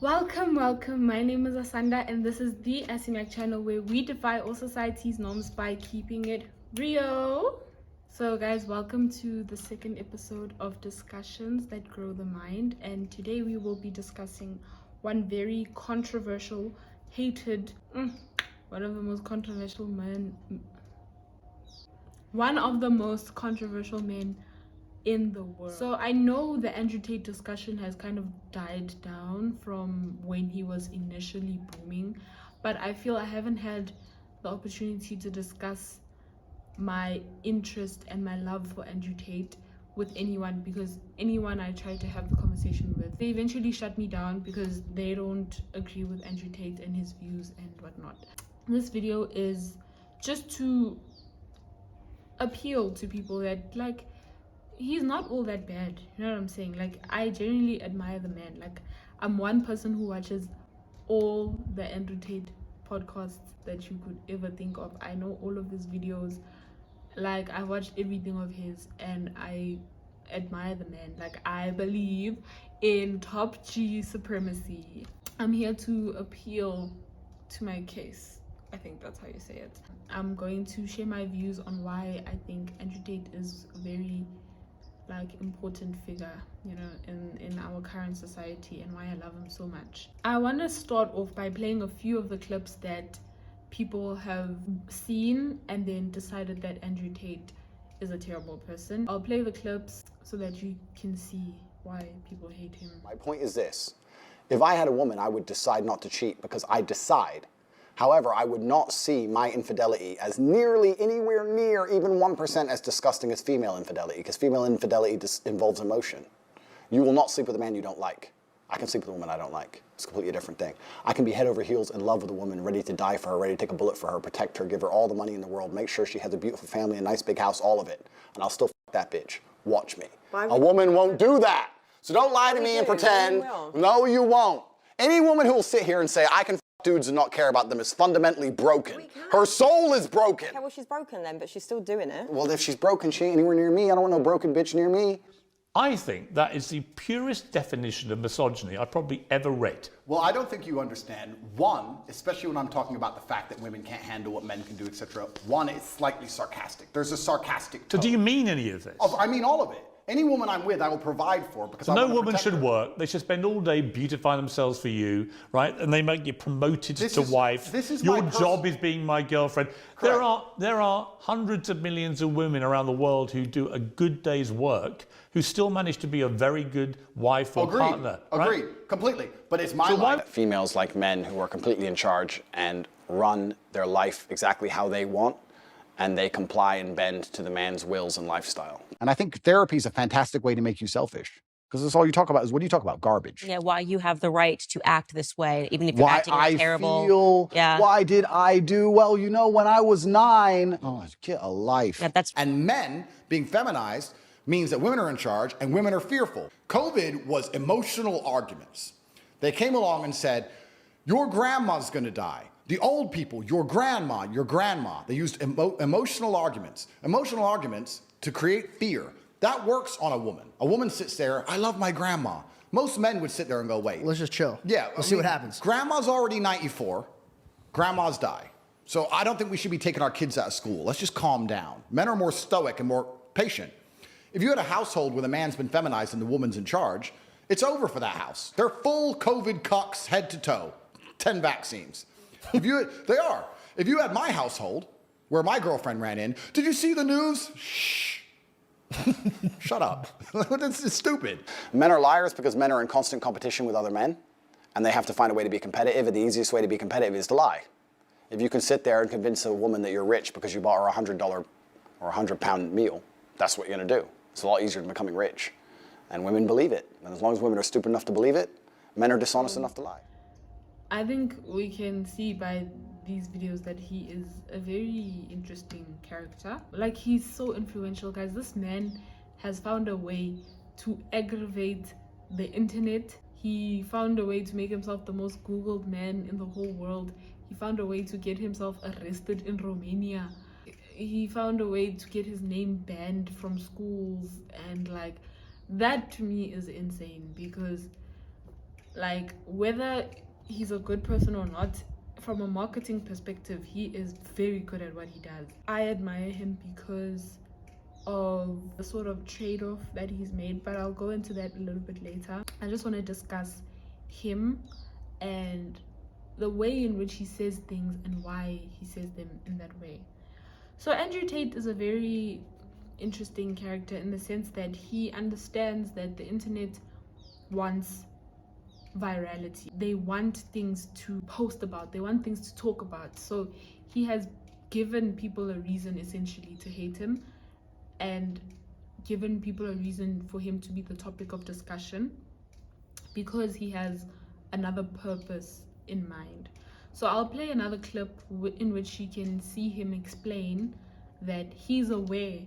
Welcome. My name is Asanda, and this is the Assy channel where we defy all society's norms by keeping it real. So, guys, welcome to the second episode of Discussions That Grow the Mind. And today we will be discussing one very controversial, hated, one of the most controversial men in the world. So I know the Andrew Tate discussion has kind of died down from when he was initially booming, but I feel I haven't had the opportunity to discuss my interest and my love for Andrew Tate with anyone, because anyone I try to have the conversation with, they eventually shut me down because they don't agree with Andrew Tate and his views and whatnot. This video is just to appeal to people that, like, he's not all that bad, you know what I'm saying? Like, I genuinely admire the man. Like, I'm one person who watches all the Andrew Tate podcasts that you could ever think of. I know all of his videos. Like, I watched everything of his and I admire the man. Like, I believe in top G supremacy. I'm here to appeal to my case. I think that's how you say it. I'm going to share my views on why I think Andrew Tate is a very important figure, you know, in our current society, and why I love him so much. I want to start off by playing a few of the clips that people have seen and then decided that Andrew Tate is a terrible person. I'll play the clips so that you can see why people hate him. My point is this: if I had a woman, I would decide not to cheat because I decide. However, I would not see my infidelity as nearly anywhere near even 1% as disgusting as female infidelity, because female infidelity involves emotion. You will not sleep with a man you don't like. I can sleep with a woman I don't like. It's a completely different thing. I can be head over heels in love with a woman, ready to die for her, ready to take a bullet for her, protect her, give her all the money in the world, make sure she has a beautiful family, a nice big house, all of it. And I'll still f that bitch. Watch me. A woman won't do that. So don't lie to me and pretend. No, you won't. Any woman who will sit here and say, I can dudes and not care about them is fundamentally broken. Her soul is broken. Okay, well, she's broken then, but she's still doing it. Well, if she's broken, she ain't anywhere near me. I don't want no broken bitch near me. I think that is the purest definition of misogyny I've probably ever read. Well, I don't think you understand. One, especially when I'm talking about the fact that women can't handle what men can do, etc. One, it's slightly sarcastic. There's a sarcastic tone. So do you mean any of this? I mean all of it. Any woman I'm with, I will provide for because no woman should work. They should spend all day beautifying themselves for you, right? And they might get promoted to wife. Your job is being my girlfriend. Correct. There are hundreds of millions of women around the world who do a good day's work who still manage to be a very good wife or partner. Agreed, completely. But it's my life. Females like men who are completely in charge and run their life exactly how they want, and they comply and bend to the man's wills and lifestyle. And I think therapy is a fantastic way to make you selfish, because that's all you talk about is, what do you talk about? Garbage. Yeah, why you have the right to act this way, even if you're acting terrible. Why did I do? Well, you know, when I was 9, get a life. Yeah, and men being feminized means that women are in charge and women are fearful. COVID was emotional arguments. They came along and said, your grandma's gonna die. The old people, your grandma, your grandma. They used emotional arguments to create fear. That works on a woman. A woman sits there, I love my grandma. Most men would sit there and go, wait. Let's just chill. Yeah. Let's see what happens. Grandma's already 94. Grandmas die. So I don't think we should be taking our kids out of school. Let's just calm down. Men are more stoic and more patient. If you had a household where the man's been feminized and the woman's in charge, it's over for that house. They're full COVID cucks head to toe. 10 vaccines. If you had my household, where my girlfriend ran in, did you see the news? Shh. Shut up. It's stupid. Men are liars because men are in constant competition with other men, and they have to find a way to be competitive, and the easiest way to be competitive is to lie. If you can sit there and convince a woman that you're rich because you bought her a $100 or £100 meal, that's what you're gonna do. It's a lot easier than becoming rich. And women believe it. And as long as women are stupid enough to believe it, men are dishonest enough to lie. I think we can see by these videos that he is a very interesting character. Like, he's so influential, guys. This man has found a way to aggravate the internet. He found a way to make himself the most Googled man in the whole world. He found a way to get himself arrested in Romania. He found a way to get his name banned from schools, and like, that to me is insane, because Like, whether he's a good person or not, from a marketing perspective, he is very good at what he does. I admire him because of the sort of trade-off that he's made, but I'll go into that a little bit later. I just want to discuss him and the way in which he says things and why he says them in that way. So Andrew Tate is a very interesting character in the sense that he understands that the internet wants virality. They want things to post about, they want things to talk about. So he has given people a reason essentially to hate him, and given people a reason for him to be the topic of discussion, because he has another purpose in mind. So I'll play another clip in which you can see him explain that he's aware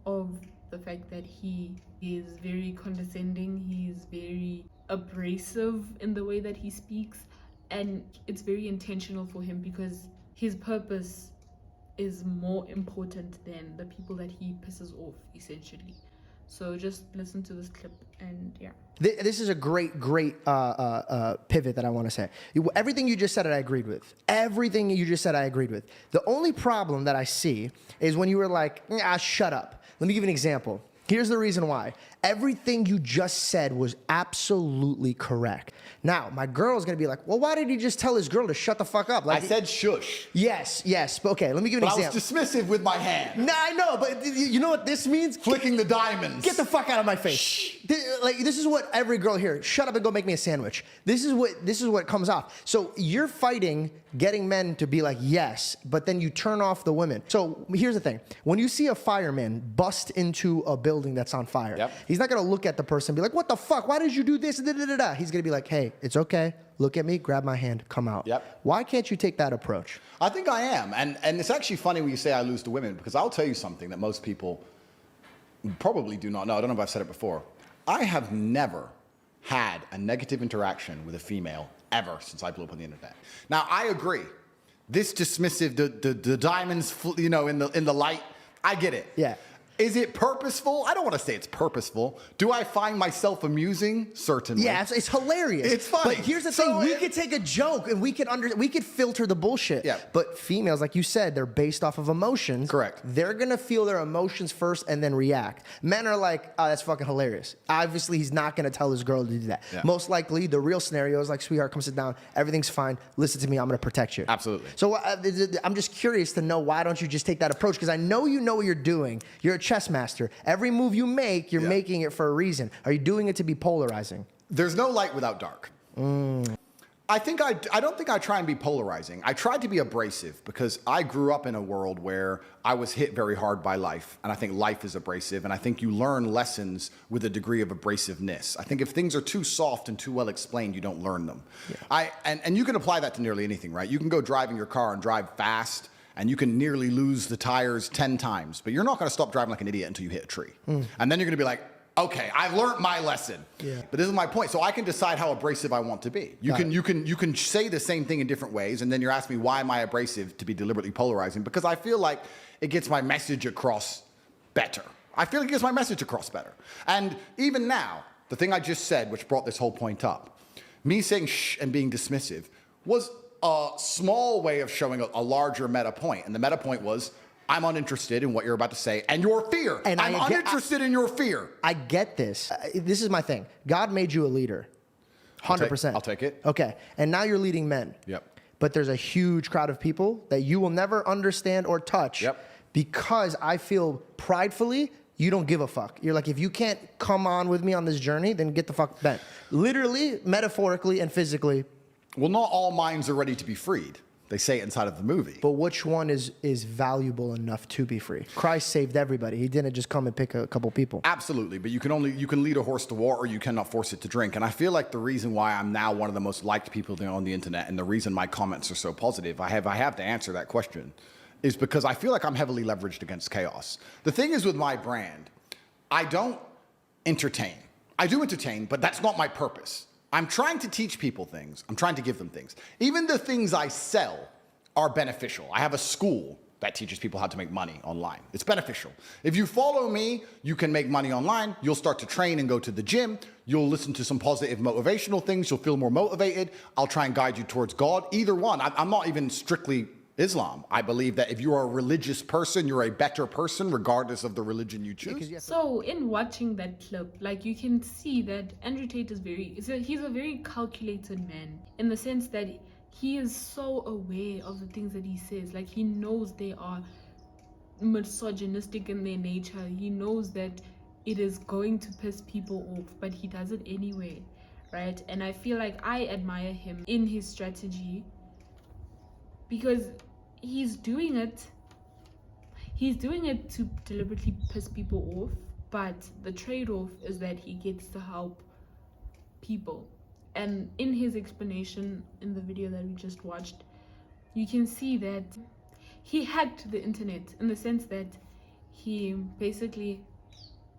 of the fact that he is very condescending, he's very abrasive in the way that he speaks, and it's very intentional for him because his purpose is more important than the people that he pisses off, essentially. So just listen to this clip, and yeah. This is a great pivot that I want to say. Everything you just said, I agreed with. Everything you just said, I agreed with. The only problem that I see is when you were like, shut up. Let me give you an example. Here's the reason why. Everything you just said was absolutely correct. Now, my girl's gonna be like, well, why did he just tell his girl to shut the fuck up? Like, I said shush. Yes. But okay, let me give you an example. I was dismissive with my hand. Nah, I know, but you know what this means? Flicking the diamonds. Get the fuck out of my face. Shh. This is what every girl here, shut up and go make me a sandwich. This is what comes off. So you're fighting getting men to be like, yes, but then you turn off the women. So here's the thing. When you see a fireman bust into a building that's on fire, he's not gonna look at the person and be like, what the fuck? Why did you do this? He's gonna be like, hey, it's okay. Look at me, grab my hand, come out. Why can't you take that approach? I think I am. And it's actually funny when you say I lose to women, because I'll tell you something that most people probably do not know. I don't know if I've said it before. I have never had a negative interaction with a female ever since I blew up on the internet. Now, I agree. This dismissive, the diamonds, in the light, I get it. Yeah. Is it purposeful? I don't want to say it's purposeful. Do I find myself amusing? Certainly. Yeah, it's hilarious. It's funny. But here's the thing: we could take a joke and we could filter the bullshit. Yeah. But females, like you said, they're based off of emotions. Correct. They're gonna feel their emotions first and then react. Men are like, oh, that's fucking hilarious. Obviously, he's not gonna tell his girl to do that. Yeah. Most likely, the real scenario is like, sweetheart, come sit down. Everything's fine. Listen to me. I'm gonna protect you. Absolutely. So I'm just curious to know, why don't you just take that approach? Because I know you know what you're doing. You're a chess master. Every move you make, you're making it for a reason. Are you doing it to be polarizing? There's no light without dark. I don't think I try and be polarizing. I tried to be abrasive because I grew up in a world where I was hit very hard by life, and I think life is abrasive, and I think you learn lessons with a degree of abrasiveness. I think if things are too soft and too well explained, you don't learn them. Yeah. And you can apply that to nearly anything, right? You can go driving your car and drive fast, and you can nearly lose the tires 10 times, but you're not gonna stop driving like an idiot until you hit a tree. And then you're gonna be like, okay, I've learned my lesson. Yeah. But this is my point. So I can decide how abrasive I want to be. You can say the same thing in different ways, and then you're asking me, why am I abrasive to be deliberately polarizing? Because I feel like it gets my message across better. I feel like it gets my message across better. And even now, the thing I just said, which brought this whole point up, me saying shh and being dismissive was a small way of showing a larger meta point. And the meta point was, I'm uninterested in what you're about to say and your fear. And I'm uninterested in your fear. I get this. This is my thing. God made you a leader. 100%. I'll take it. Okay. And now you're leading men. Yep. But there's a huge crowd of people that you will never understand or touch. Yep. Because I feel pridefully, you don't give a fuck. You're like, if you can't come on with me on this journey, then get the fuck bent. Literally, metaphorically, and physically. Well, not all minds are ready to be freed. They say it inside of the movie. But which one is valuable enough to be free? Christ saved everybody. He didn't just come and pick a couple people. Absolutely, but you can lead a horse to war, or you cannot force it to drink. And I feel like the reason why I'm now one of the most liked people on the internet, and the reason my comments are so positive, I have to answer that question, is because I feel like I'm heavily leveraged against chaos. The thing is with my brand, I don't entertain. I do entertain, but that's not my purpose. I'm trying to teach people things. I'm trying to give them things. Even the things I sell are beneficial. I have a school that teaches people how to make money online. It's beneficial. If you follow me, you can make money online. You'll start to train and go to the gym. You'll listen to some positive motivational things. You'll feel more motivated. I'll try and guide you towards God. Either one. I'm not even strictly Islam. I believe that if you are a religious person, you're a better person regardless of the religion you choose. So in watching that clip, like you can see that Andrew Tate is he's a very calculated man, in the sense that he is so aware of the things that he says. Like, he knows they are misogynistic in their nature. He knows that it is going to piss people off, but he does it anyway, right? And I feel like I admire him in his strategy, because he's doing it to deliberately piss people off, but the trade-off is that he gets to help people. And in his explanation in the video that we just watched, you can see that he hacked the internet, in the sense that he basically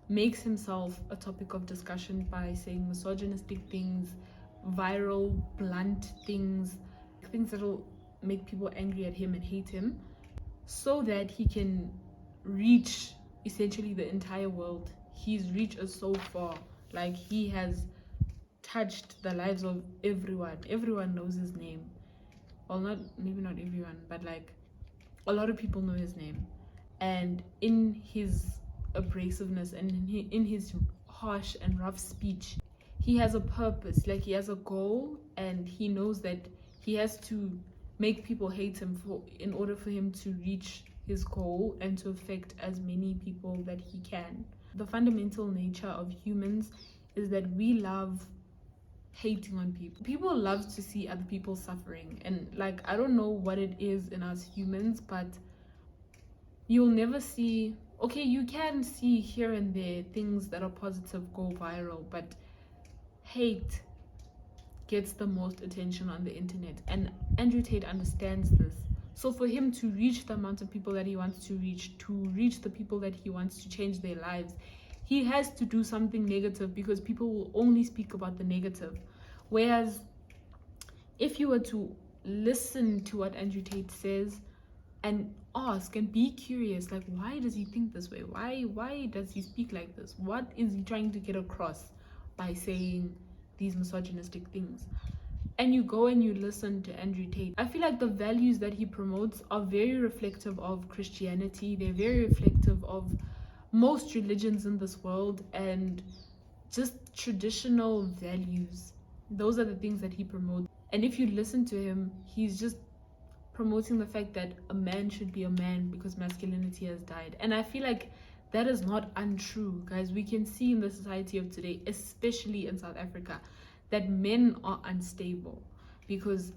makes himself a topic of discussion by saying misogynistic things, viral, blunt things that'll make people angry at him and hate him, so that he can reach essentially the entire world. His reach is so far. Like, he has touched the lives of everyone knows his name. Well, maybe not everyone, but like a lot of people know his name. And in his abrasiveness and in his harsh and rough speech, he has a purpose. Like, he has a goal, and he knows that he has to make people hate him in order for him to reach his goal and to affect as many people that he can. The fundamental nature of humans is that we love hating on people. People love to see other people suffering, and like, I don't know what it is in us humans, but you'll never see, okay, you can see here and there things that are positive go viral, but hate gets the most attention on the internet, and Andrew Tate understands this. So for him to reach the amount of people that he wants to reach the people that he wants to change their lives, he has to do something negative, because people will only speak about the negative. Whereas if you were to listen to what Andrew Tate says and ask and be curious, like, why does he think this way? Why does he speak like this? What is he trying to get across by saying these misogynistic things? And you go and you listen to Andrew Tate, I feel like the values that he promotes are very reflective of Christianity. They're very reflective of most religions in this world, and just traditional values. Those are the things that he promotes. And if you listen to him, he's just promoting the fact that a man should be a man because masculinity has died. And I feel like that is not untrue, guys. We can see in the society of today, especially in South Africa, that men are unstable because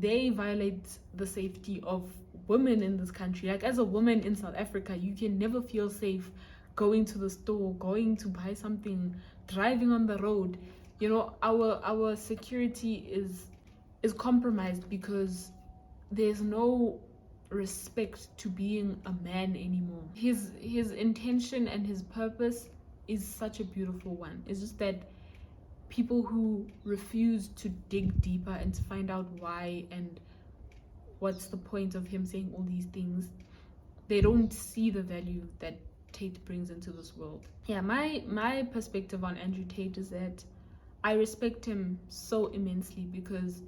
they violate the safety of women in this country. Like, as a woman in South Africa, you can never feel safe going to the store, going to buy something, driving on the road. You know, our security is compromised because there's no respect to being a man anymore. His intention and his purpose is such a beautiful one. It's just that people who refuse to dig deeper and to find out why and what's the point of him saying all these things, they don't see the value that Tate brings into this world. Yeah, my perspective on Andrew Tate is that I respect him so immensely because,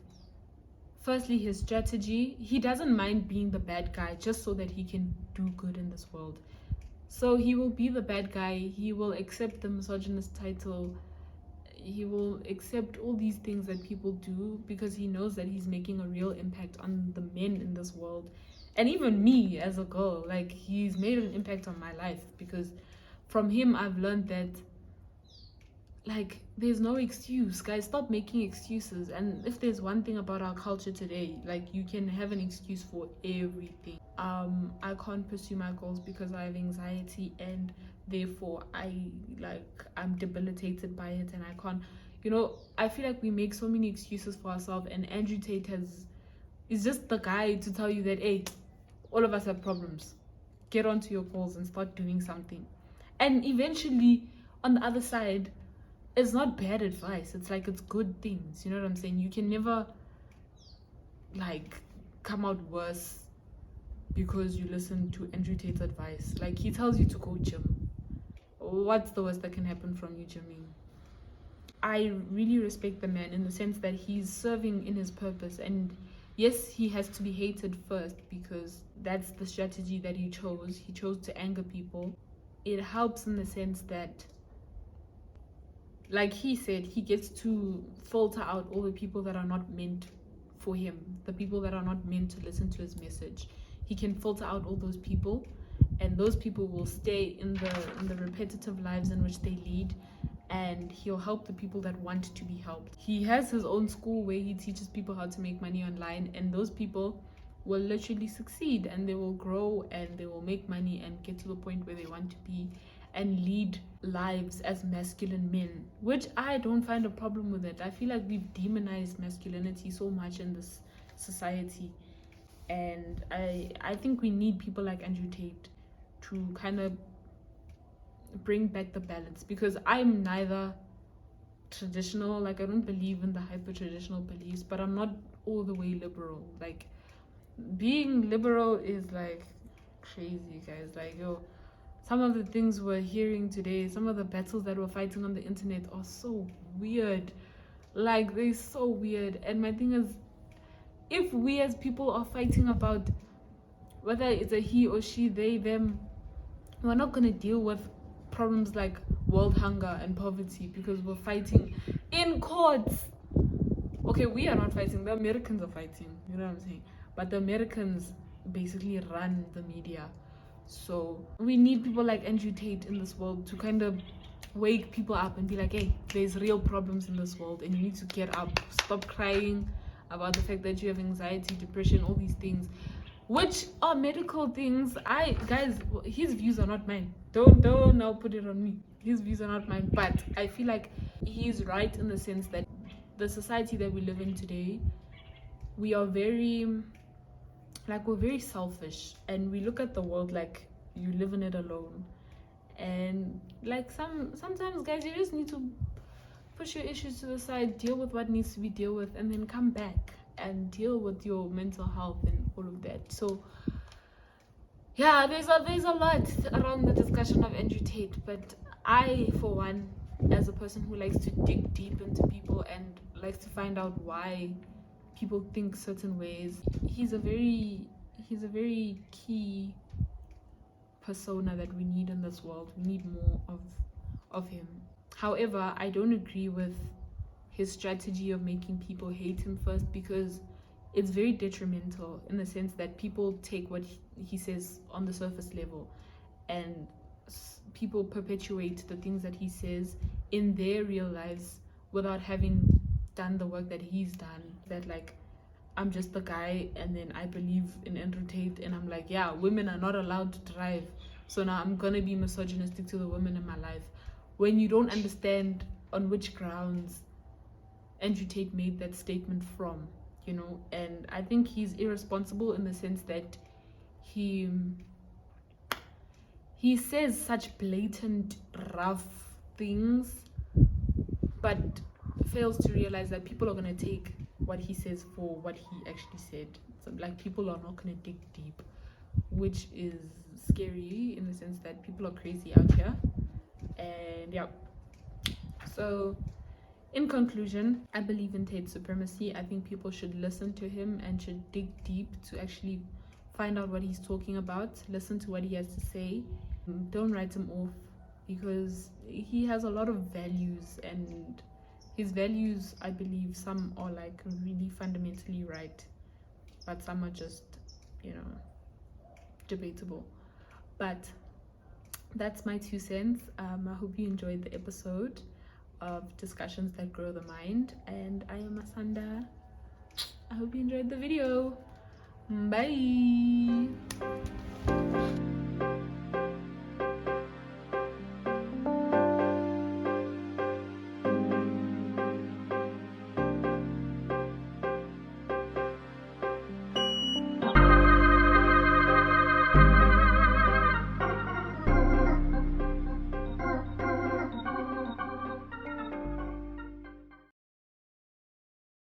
firstly, his strategy, he doesn't mind being the bad guy just so that he can do good in this world. So he will be the bad guy, he will accept the misogynist title, he will accept all these things that people do because he knows that he's making a real impact on the men in this world. And even me as a girl, like, he's made an impact on my life because from him I've learned that, like, there's no excuse. Guys, stop making excuses. And if there's one thing about our culture today, like, you can have an excuse for everything. I can't pursue my goals because I have anxiety and therefore I'm debilitated by it and I can't, you know, I feel like we make so many excuses for ourselves, and Andrew Tate is just the guy to tell you that, hey, all of us have problems. Get onto your goals and start doing something. And eventually, on the other side, it's not bad advice. It's like, it's good things. You know what I'm saying? You can never, like, come out worse because you listen to Andrew Tate's advice. Like, he tells you to go gym. What's the worst that can happen from you gymming? I really respect the man in the sense that he's serving in his purpose, and yes, he has to be hated first because that's the strategy that he chose. He chose to anger people. It helps in the sense that, like he said, he gets to filter out all the people that are not meant for him, the people that are not meant to listen to his message. He can filter out all those people, and those people will stay in the repetitive lives in which they lead, and he'll help the people that want to be helped. He has his own school where he teaches people how to make money online, and those people will literally succeed, and they will grow, and they will make money and get to the point where they want to be and lead lives as masculine men, which I don't find a problem with it. I feel like we've demonized masculinity so much in this society, and I think we need people like Andrew Tate to kind of bring back the balance, because I'm neither traditional, like I don't believe in the hyper traditional beliefs, but I'm not all the way liberal. Like, being liberal is like crazy, guys. Like, yo, some of the things we're hearing today, some of the battles that we're fighting on the internet are so weird. Like, they're so weird. And my thing is, if we as people are fighting about whether it's a he or she, they, them, we're not gonna deal with problems like world hunger and poverty because we're fighting in courts. Okay, we are not fighting, the Americans are fighting, you know what I'm saying? But the Americans basically run the media. So we need people like Andrew Tate in this world to kind of wake people up and be like, hey, there's real problems in this world and you need to get up. Stop crying about the fact that you have anxiety, depression, all these things, which are medical things. Guys, his views are not mine. Don't now put it on me. His views are not mine. But I feel like he's right in the sense that the society that we live in today, we're very selfish, and we look at the world like you live in it alone. And like sometimes, guys, you just need to push your issues to the side, deal with what needs to be dealt with, and then come back and deal with your mental health and all of that. So yeah, there's a lot around the discussion of Andrew Tate, but I, for one, as a person who likes to dig deep into people and likes to find out why people think certain ways, he's a very key persona that we need in this world. We need more of him. However, I don't agree with his strategy of making people hate him first, because it's very detrimental in the sense that people take what he says on the surface level, and people perpetuate the things that he says in their real lives without having done the work that he's done. That, like, I'm just the guy, and then I believe in Andrew Tate, and I'm like, yeah, women are not allowed to drive, so now I'm gonna be misogynistic to the women in my life, when you don't understand on which grounds Andrew Tate made that statement from, you know. And I think he's irresponsible in the sense that he says such blatant, rough things, but fails to realize that people are going to take what he says for what he actually said. So, like, people are not going to dig deep, which is scary in the sense that people are crazy out here. And yeah, so in conclusion, I believe in Tate's supremacy. I think people should listen to him and should dig deep to actually find out what he's talking about, listen to what he has to say. Don't write him off, because he has a lot of values, and his values, I believe, some are like really fundamentally right, but some are just, you know, debatable. But that's my 2 cents. I hope you enjoyed the episode of Discussions That Grow the Mind, and I am Asanda. I hope you enjoyed the video. Bye.